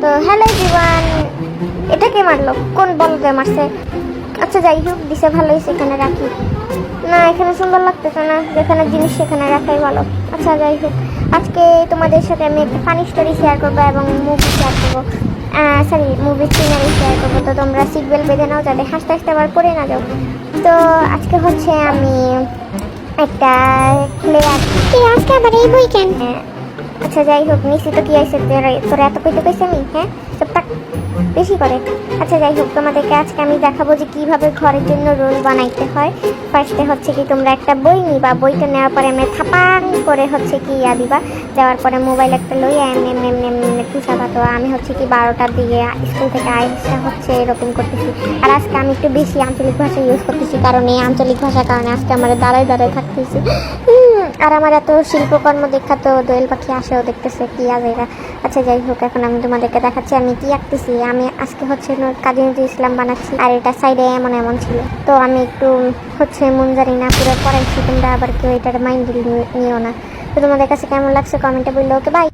তো hello everyone, এটা কে মারলো? কোন বলদে মারছে? আচ্ছা যাই হোক, দিশে ভালো হয়েছে, এখানে রাখি। না, এখানে সুন্দর লাগতেছে না, যেখানে জিনিস সেখানে রাখাই ভালো। আচ্ছা যাই হোক, আজকে তোমাদের সাথে আমি একটা ফানি স্টোরি শেয়ার করবো এবং মুভি শেয়ার করবো, মুভি সিনারি শেয়ার করবো। তো তোমরা সিট বেল্ট বেঁধে নাও যাতে হাসতে হাসতে আবার পড়ে না যাও। তো আজকে হচ্ছে আমি একটা খেলে আসছি। আজকে আবার এই বই কেন? আচ্ছা যাই হোক, নিশ্চিত কি আছে তোরা এত কইতে কইছে আমি? হ্যাঁ, সব টাক বেশি করে। আচ্ছা যাই হোক, তোমাদেরকে আজকে আমি দেখাবো যে কিভাবে ঘরের জন্য রোল বানাইতে হয়। ফার্স্টে হচ্ছে কি, তোমরা একটা বই নিবা, বইটা নেওয়ার পরে এমনি থাপাং করে হচ্ছে কি দিবা, যাওয়ার পরে মোবাইল একটা লইয়া এমনি এমনি এমনি এমনি টুসাবা। তো আমি হচ্ছে কি 12টার দিকে স্কুল থেকে আইসা হচ্ছে এরকম করতেছি। আর আজকে আমি একটু বেশি আঞ্চলিক ভাষা ইউজ করতেছি, কারণ এই আঞ্চলিক ভাষার কারণে আজকে আমার দাঁড়ায় দাঁড়ায় থাকতেছি। আর আমার এত শিল্পকর্ম দেখা তো দোয়েল পাখি আসেও দেখতেছে কি আজেরা। আচ্ছা যাই হোক, এখন আমি তোমাদেরকে দেখাচ্ছি আমি কি আঁকতেছি। আমি আজকে হচ্ছে কাজী নজরুল ইসলাম বানাচ্ছি, আর এটা সাইডে এমন এমন ছিল। তো আমি একটু হচ্ছে মুনজারি না পুরো পড়াইছি, তোমরা আবার কেউ এটার মাইন্ড নিও না। তো তোমাদের কাছে কেমন লাগছে কমেন্টে বললো। Okay bye.